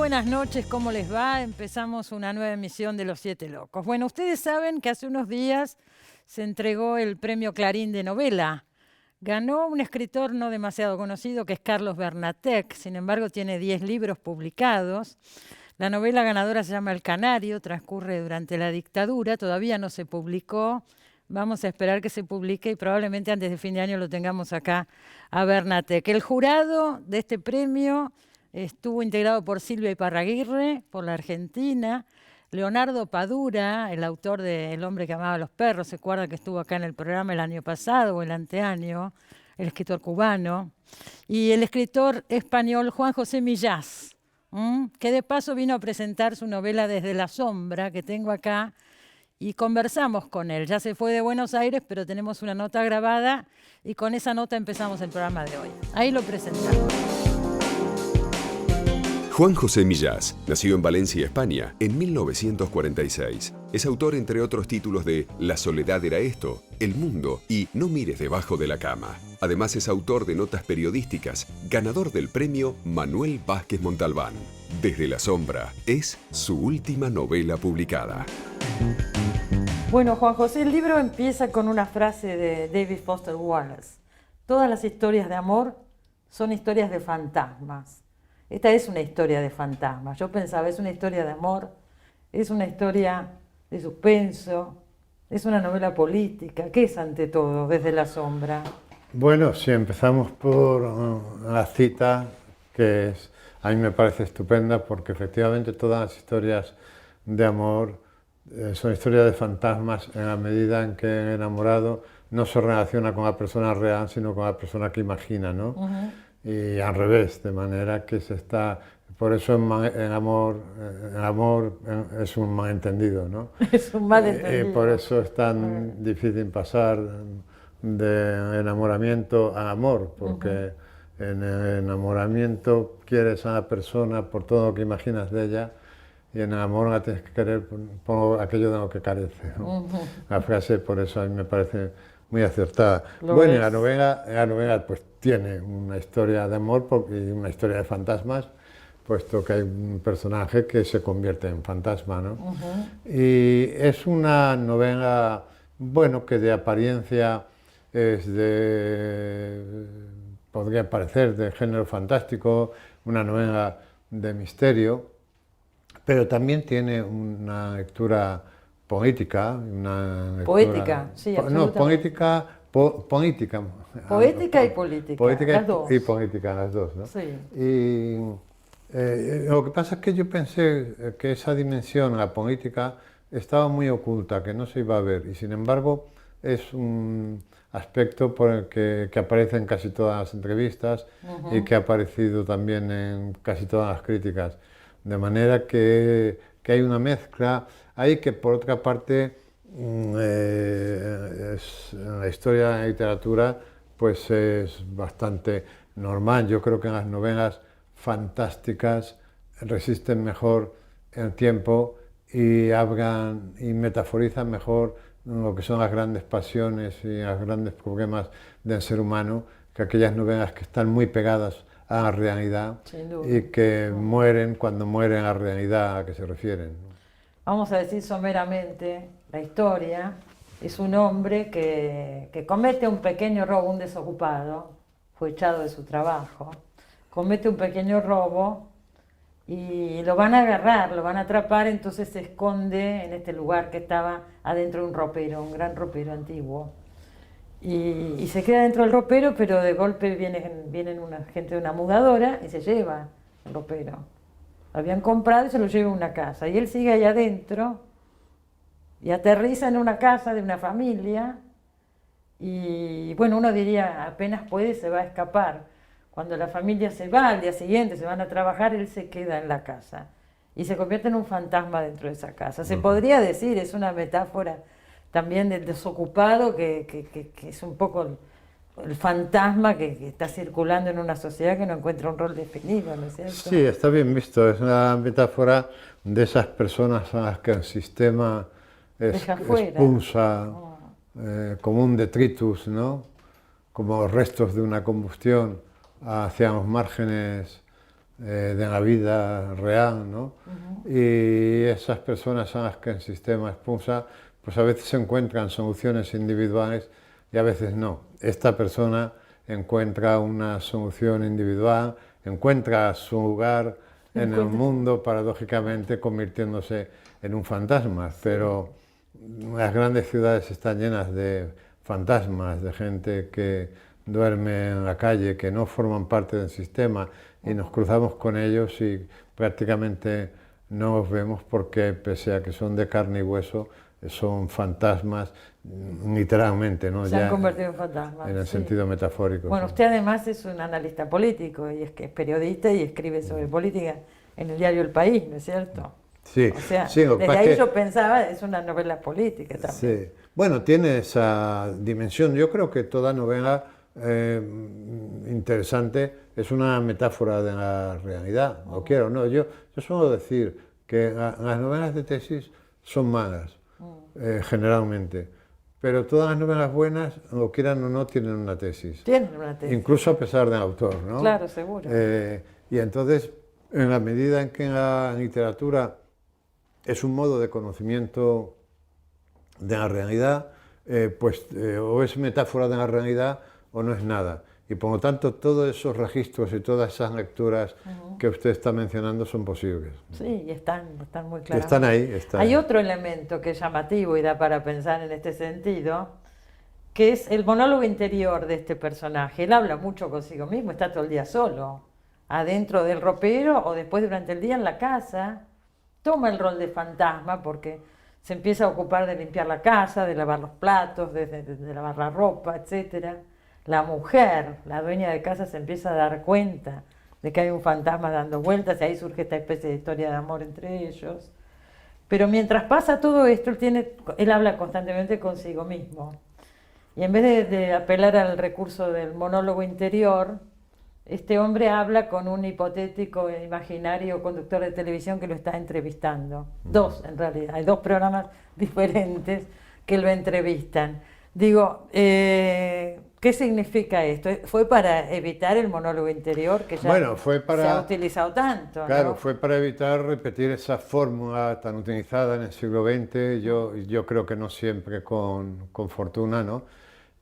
buenas noches, ¿cómo les va? Empezamos una nueva emisión de Los Siete Locos. Bueno, ustedes saben que hace unos días se entregó el premio Clarín de novela. Ganó un escritor no demasiado conocido que es Carlos Bernatech, sin embargo tiene 10 libros publicados. La novela ganadora se llama El Canario, transcurre durante la dictadura, todavía no se publicó. Vamos a esperar que se publique y probablemente antes de fin de año lo tengamos acá a Bernatech. El jurado de este premio estuvo integrado por Silvia Iparraguirre, por la Argentina, Leonardo Padura, el autor de El hombre que amaba a los perros, se acuerda que estuvo acá en el programa el año pasado o el anteaño, el escritor cubano, y el escritor español Juan José Millás, que de paso vino a presentar su novela Desde la sombra, que tengo acá, y conversamos con él. Ya se fue de Buenos Aires, pero tenemos una nota grabada y con esa nota empezamos el programa de hoy. Ahí lo presentamos. Juan José Millás nació en Valencia, España, en 1946. Es autor, entre otros títulos, de La soledad era esto, El mundo y No mires debajo de la cama. Además es autor de notas periodísticas, ganador del premio Manuel Vázquez Montalbán. Desde la sombra es su última novela publicada. Bueno, Juan José, el libro empieza con una frase de David Foster Wallace. Todas las historias de amor son historias de fantasmas. Esta es una historia de fantasmas. Yo pensaba, es una historia de amor, es una historia de suspenso, es una novela política. ¿Qué es ante todo Desde la sombra? Bueno, si empezamos por la cita, que a mí me parece estupenda, porque efectivamente todas las historias de amor son historias de fantasmas en la medida en que el enamorado no se relaciona con la persona real, sino con la persona que imagina, ¿no? Y al revés, de manera que se está... Por eso el amor es un malentendido, ¿no? Es un malentendido. Por eso es tan difícil pasar de enamoramiento a amor, porque en el enamoramiento quieres a la persona por todo lo que imaginas de ella, y en el amor la tienes que querer por aquello de lo que carece, ¿no? La frase, por eso a mí me parece muy acertada. Bueno, y la novela pues tiene una historia de amor y una historia de fantasmas, puesto que hay un personaje que se convierte en fantasma, ¿no? Y es una novela, bueno, que de apariencia podría parecer de género fantástico, una novela de misterio, pero también tiene una lectura política, Poética, sí, absolutamente. Política y política, las dos. Y política, las dos, ¿no? Sí. Y lo que pasa es que yo pensé que esa dimensión, la política, estaba muy oculta, que no se iba a ver, y sin embargo es un aspecto por el que aparece en casi todas las entrevistas y que ha aparecido también en casi todas las críticas. De manera que hay una mezcla ahí que, por otra parte, en la historia de la literatura pues es bastante normal. Yo creo que en las novelas fantásticas resisten mejor el tiempo y hablan y metaforizan mejor lo que son las grandes pasiones y los grandes problemas del ser humano, que aquellas novelas que están muy pegadas a la realidad y que mueren cuando mueren a la realidad a la que se refieren. Vamos a decir someramente, la historia es un hombre que comete un pequeño robo, un desocupado, fue echado de su trabajo, comete un pequeño robo y lo van a agarrar, lo van a atrapar, entonces se esconde en este lugar que estaba adentro de un ropero, un gran ropero antiguo. Y se queda dentro del ropero, pero de golpe vienen una gente de una mudadora y se lleva el ropero. Lo habían comprado y se lo lleva a una casa. Y él sigue ahí adentro y aterriza en una casa de una familia. Y bueno, uno diría, apenas puede, se va a escapar. Cuando la familia se va, al día siguiente se van a trabajar, él se queda en la casa. Y se convierte en un fantasma dentro de esa casa. Se podría decir, es una metáfora también del desocupado, que es un poco el fantasma que está circulando en una sociedad que no encuentra un rol definido, ¿no es cierto? Sí, está bien visto, es una metáfora de esas personas a las que el sistema expulsa como un detritus, ¿no? Como restos de una combustión hacia los márgenes de la vida real, ¿no? Y esas personas son las que en sistema expulsa, pues a veces encuentran soluciones individuales y a veces no. Esta persona encuentra una solución individual, encuentra su lugar en el mundo, paradójicamente convirtiéndose en un fantasma, pero las grandes ciudades están llenas de fantasmas, de gente que duerme en la calle, que no forman parte del sistema, y nos cruzamos con ellos y prácticamente no los vemos porque, pese a que son de carne y hueso, son fantasmas, literalmente, ¿no? Se han convertido en fantasmas. En el sentido metafórico. Bueno, usted además es un analista político y es que es periodista y escribe sobre política en el diario El País, ¿no es cierto? Sí, o sea, sí, desde ahí yo pensaba, es una novela política también. Sí, bueno, tiene esa dimensión. Yo creo que toda novela interesante es una metáfora de la realidad, o quiero, no, yo suelo decir que las novelas de tesis son malas, generalmente, pero todas las novelas buenas, lo quieran o no, tienen una tesis. Tienen una tesis. Incluso a pesar del autor, ¿no? Claro, seguro. Y entonces, en la medida en que la literatura es un modo de conocimiento de la realidad, o es metáfora de la realidad o no es nada. Y por lo tanto, todos esos registros y todas esas lecturas que usted está mencionando son posibles. Sí, y están muy claras. Están ahí. Hay otro elemento que es llamativo y da para pensar en este sentido, que es el monólogo interior de este personaje. Él habla mucho consigo mismo, está todo el día solo, adentro del ropero o después durante el día en la casa. Toma el rol de fantasma porque se empieza a ocupar de limpiar la casa, de lavar los platos, de lavar la ropa, etc. La mujer, la dueña de casa, se empieza a dar cuenta de que hay un fantasma dando vueltas y ahí surge esta especie de historia de amor entre ellos. Pero mientras pasa todo esto, él habla constantemente consigo mismo. Y en vez de apelar al recurso del monólogo interior, este hombre habla con un hipotético e imaginario conductor de televisión que lo está entrevistando. Dos, en realidad. Hay dos programas diferentes que lo entrevistan. Digo, ¿qué significa esto? ¿Fue para evitar el monólogo interior que ya se ha utilizado tanto? Claro, ¿no? fue para evitar repetir esa fórmula tan utilizada en el siglo XX, yo creo que no siempre con fortuna, ¿no?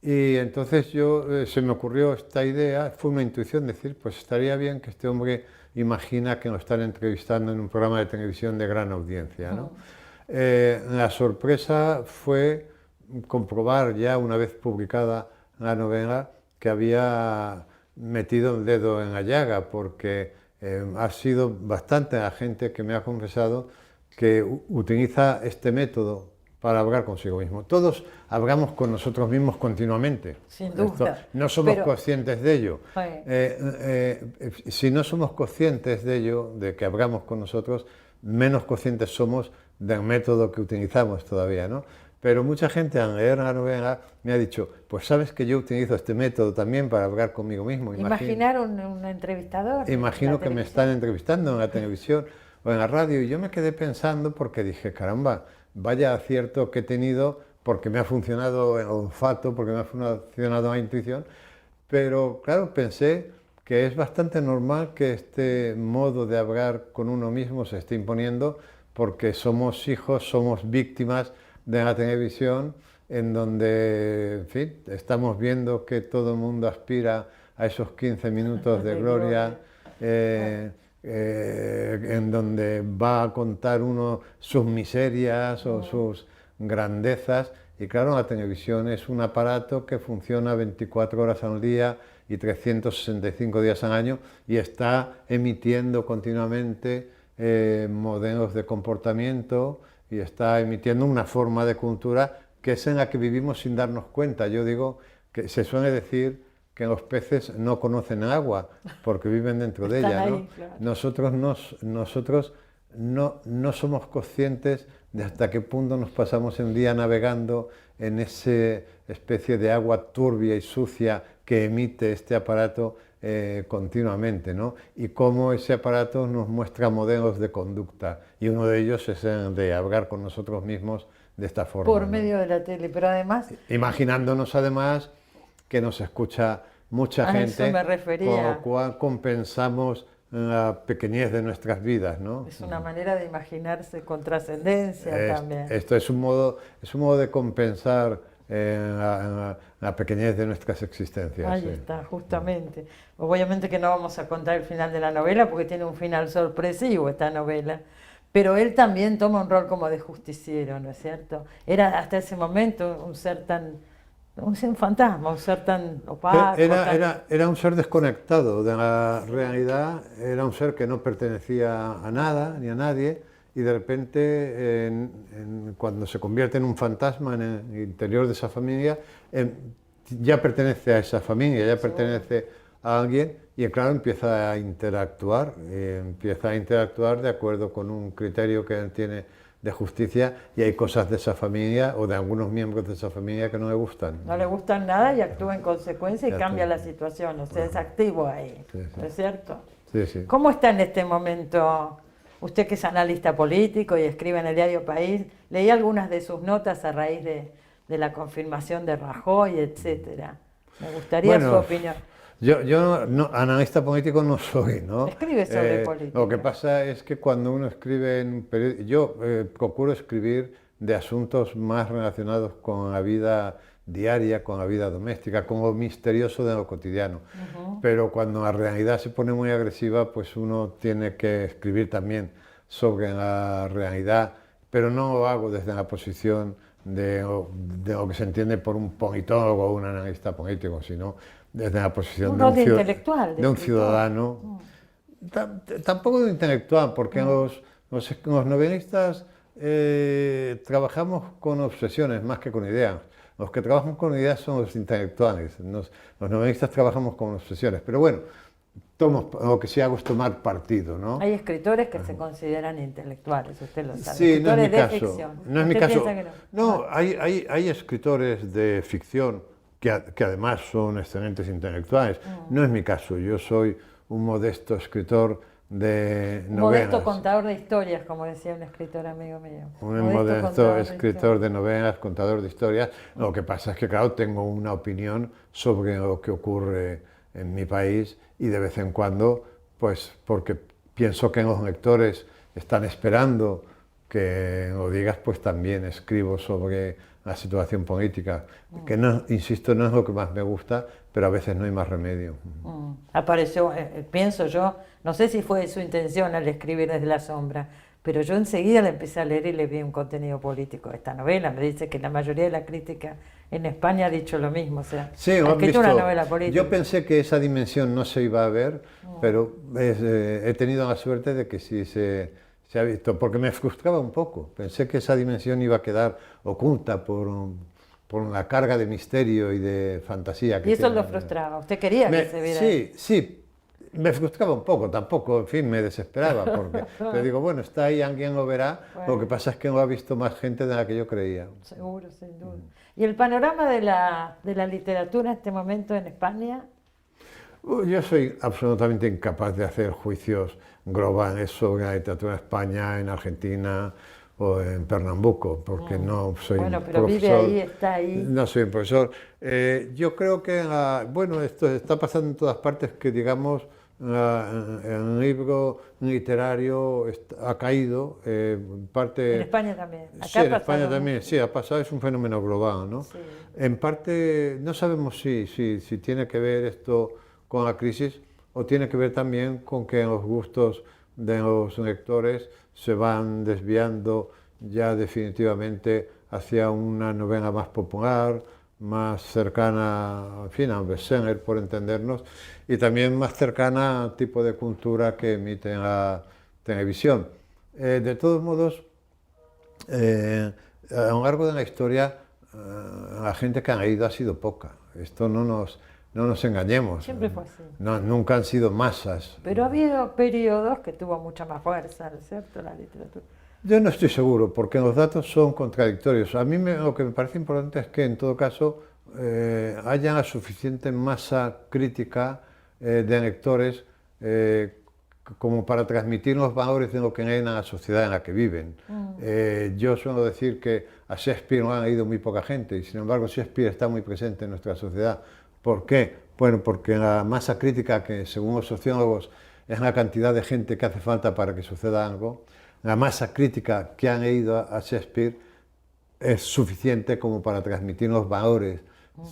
Y entonces se me ocurrió esta idea, fue una intuición, decir, pues estaría bien que este hombre imagina que lo están entrevistando en un programa de televisión de gran audiencia, ¿no? La sorpresa fue comprobar ya una vez publicada la novela que había metido el dedo en la llaga, porque ha sido bastante la gente que me ha confesado que utiliza este método para hablar consigo mismo. Todos hablamos con nosotros mismos continuamente. Sin duda. No somos conscientes de ello. Si no somos conscientes de ello, de que hablamos con nosotros, menos conscientes somos del método que utilizamos todavía, ¿no? Pero mucha gente al leer la novela me ha dicho, pues sabes que yo utilizo este método también para hablar conmigo mismo. Imaginar un entrevistador. Imagino que me están entrevistando en la televisión o en la radio, y yo me quedé pensando porque dije, caramba, vaya acierto que he tenido, porque me ha funcionado el olfato, porque me ha funcionado la intuición, pero claro, pensé que es bastante normal que este modo de hablar con uno mismo se esté imponiendo, porque somos hijos, somos víctimas de la televisión, en donde, en fin, estamos viendo que todo el mundo aspira a esos 15 minutos de gloria, en donde va a contar uno sus miserias o sus grandezas. Y claro, la televisión es un aparato que funciona 24 horas al día y 365 días al año y está emitiendo continuamente modelos de comportamiento y está emitiendo una forma de cultura que es en la que vivimos sin darnos cuenta. Yo digo que se suele decir que los peces no conocen el agua porque viven dentro de ella, ¿no? Ahí, claro. Nosotros no somos conscientes de hasta qué punto nos pasamos el día navegando en esa especie de agua turbia y sucia que emite este aparato continuamente, ¿no? Y cómo ese aparato nos muestra modelos de conducta, y uno de ellos es el de hablar con nosotros mismos de esta forma. Por medio de la tele, pero además... Imaginándonos además que nos escucha mucha gente, eso me refería. con lo cual compensamos la pequeñez de nuestras vidas, ¿no? Es una manera de imaginarse con trascendencia también. Esto es un modo de compensar la pequeñez de nuestras existencias. Ahí está, justamente. Obviamente que no vamos a contar el final de la novela porque tiene un final sorpresivo esta novela, pero él también toma un rol como de justiciero, ¿no es cierto? Era hasta ese momento un ser un fantasma, un ser tan opaco. Era un ser desconectado de la realidad, era un ser que no pertenecía a nada ni a nadie, y de repente cuando se convierte en un fantasma en el interior de esa familia, ya pertenece a esa familia, ya pertenece a alguien, y claro, empieza a interactuar de acuerdo con un criterio que él tiene de justicia, y hay cosas de esa familia o de algunos miembros de esa familia que no le gustan. No le gustan nada y actúa en consecuencia y cambia la situación, o sea, es activo ahí, sí. ¿no es cierto? Sí, sí. ¿Cómo está en este momento? Usted que es analista político y escribe en el diario País, leí algunas de sus notas a raíz de la confirmación de Rajoy, etcétera. Me gustaría su opinión. Yo no, analista político no soy, ¿no? Escribe sobre política. Lo que pasa es que cuando uno escribe en un periódico, yo procuro escribir de asuntos más relacionados con la vida diaria, con la vida doméstica, con lo misterioso de lo cotidiano. Pero cuando la realidad se pone muy agresiva, pues uno tiene que escribir también sobre la realidad, pero no lo hago desde la posición de lo que se entiende por un politólogo o un analista político, sino desde la posición de un ciudadano. Tampoco de intelectual, porque los novelistas trabajamos con obsesiones más que con ideas. Los que trabajan con ideas son los intelectuales, los novelistas trabajamos con obsesiones, pero bueno, lo que sí hago es tomar partido, ¿no? Hay escritores que se consideran intelectuales, usted lo sabe. Sí, no es mi caso. Ficción. No es mi caso. No, hay escritores de ficción que además son excelentes intelectuales. No es mi caso, yo soy un modesto escritor de novelas. Modesto contador de historias, como decía un escritor amigo mío. Un modesto escritor de novelas, contador de historias. Lo que pasa es que, claro, tengo una opinión sobre lo que ocurre en mi país, y de vez en cuando, pues porque pienso que los lectores están esperando que lo digas, pues también escribo sobre la situación política, que no, insisto, no es lo que más me gusta, pero a veces no hay más remedio. Apareció, pienso yo, no sé si fue su intención al escribir Desde la sombra, pero yo enseguida le empecé a leer y le vi un contenido político de esta novela. Me dice que la mayoría de la crítica en España ha dicho lo mismo, o sea, sí, ha escrito una novela política. Yo pensé que esa dimensión no se iba a ver, pero he tenido la suerte de que sí se ha visto, porque me frustraba un poco. Pensé que esa dimensión iba a quedar oculta por la carga de misterio y de fantasía que y eso lo frustraba. ¿Usted quería que se viera? Sí, me frustraba un poco, tampoco, en fin, me desesperaba, porque te digo, bueno, está ahí, alguien lo verá, lo que pasa es que lo ha visto más gente de la que yo creía. Seguro, sin duda. ¿Y el panorama de la literatura en este momento en España? Yo soy absolutamente incapaz de hacer juicios globales sobre la literatura en España, en Argentina o en Pernambuco, porque no soy un profesor. Pero vive ahí, está ahí. No soy un profesor. Yo creo que, bueno, esto está pasando en todas partes, que digamos, el libro literario ha caído, en parte... En España también. Acá sí, en España también, sí, ha pasado, es un fenómeno global, ¿no? Sí. En parte, no sabemos si tiene que ver esto con la crisis o tiene que ver también con que los gustos de los lectores se van desviando ya definitivamente hacia una novela más popular, más cercana, en fin, a un bestseller, por entendernos, y también más cercana al tipo de cultura que emite en la televisión. De todos modos, a lo largo de la historia, la gente que ha leído ha sido poca. Esto no nos engañemos. Siempre fue así. Nunca han sido masas. Pero ha habido periodos que tuvo mucha más fuerza, ¿no es cierto?, la literatura. Yo no estoy seguro, porque los datos son contradictorios. A mí lo que me parece importante es que, en todo caso, haya la suficiente masa crítica de lectores como para transmitir los valores de lo que leen a la sociedad en la que viven. Yo suelo decir que a Shakespeare lo han leído muy poca gente, y sin embargo Shakespeare está muy presente en nuestra sociedad. ¿Por qué? Bueno, porque la masa crítica, que según los sociólogos es la cantidad de gente que hace falta para que suceda algo, la masa crítica que han leído a Shakespeare es suficiente como para transmitir los valores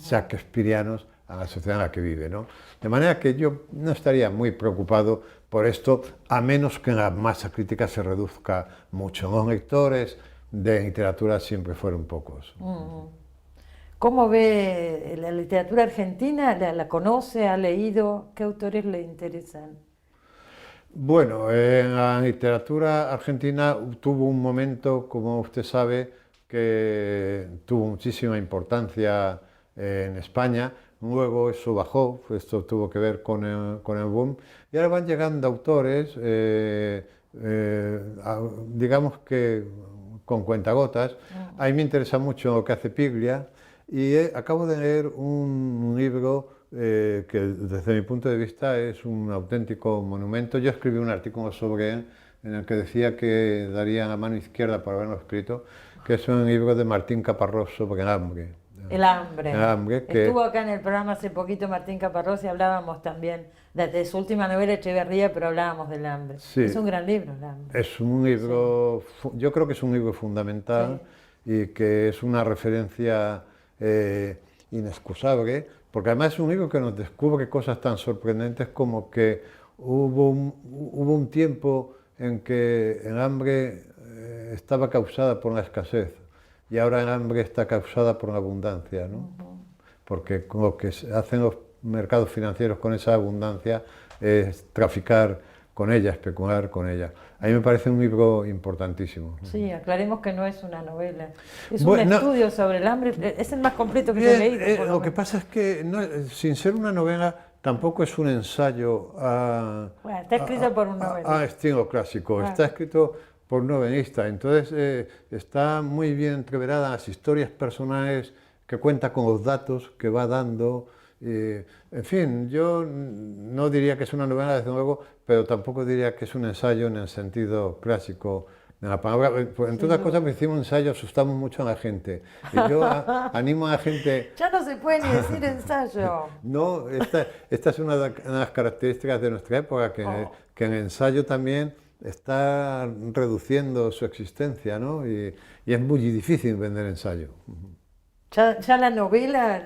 shakespearianos a la sociedad en la que vive, ¿no? De manera que yo no estaría muy preocupado por esto, a menos que la masa crítica se reduzca mucho. Los lectores de literatura siempre fueron pocos. ¿Cómo ve la literatura argentina? ¿La conoce? ¿Ha leído? ¿Qué autores le interesan? Bueno, en la literatura argentina tuvo un momento, como usted sabe, que tuvo muchísima importancia en España. Luego eso bajó, esto tuvo que ver con el boom, y ahora van llegando autores, digamos que con cuentagotas. A mí me interesa mucho lo que hace Piglia, y acabo de leer un libro que desde mi punto de vista es un auténtico monumento. Yo escribí un artículo sobre él en el que decía que daría la mano izquierda por haberlo escrito, que es un libro de Martín Caparrós sobre el hambre. El hambre. El hambre que... Estuvo acá en el programa hace poquito Martín Caparrós y hablábamos también de su última novela Echeverría, pero hablábamos del hambre. Sí. Es un gran libro, el hambre. Es un libro, sí. Yo creo que es un libro fundamental, sí, y que es una referencia inexcusable, porque además es un libro que nos descubre cosas tan sorprendentes como que hubo un tiempo en que el hambre estaba causada por la escasez, y ahora el hambre está causada por la abundancia, ¿no? Porque lo que hacen los mercados financieros con esa abundancia es traficar con ella, especular con ella. A mí me parece un libro importantísimo. Sí, aclaremos que no es una novela, es un estudio sobre el hambre, es el más completo que yo he leído. Lo que pasa es que, no, sin ser una novela, tampoco es un ensayo bueno, está escrito por un novelista. Estilo clásico, Claro. Está escrito por un novelista, entonces está muy bien entreverada las historias personales que cuenta con los datos que va dando. En fin, yo no diría que es una novela, desde luego, pero tampoco diría que es un ensayo en el sentido clásico de la palabra. Entre otras cosas, porque hicimos un ensayo, asustamos mucho a la gente. Y yo animo a la gente... Ya no se puede ni decir ensayo. No, esta es una de las características de nuestra época, que el ensayo también está reduciendo su existencia, ¿no? Y es muy difícil vender ensayo. Ya la novela,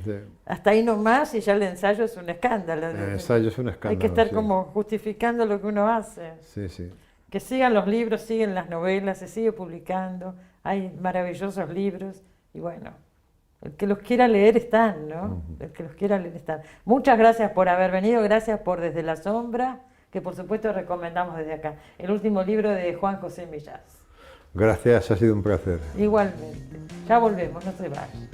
Sí. hasta ahí nomás, y ya el ensayo es un escándalo. El ensayo es un escándalo. Hay que estar sí. como justificando lo que uno hace. Sí, sí. Que sigan los libros, siguen las novelas, se sigue publicando, hay maravillosos libros, y bueno, el que los quiera leer están, ¿no? El que los quiera leer están. Muchas gracias por haber venido, gracias por Desde la Sombra, que por supuesto recomendamos desde acá. El último libro de Juan José Millás. Gracias, ha sido un placer. Igualmente. Ya volvemos, no se vayan.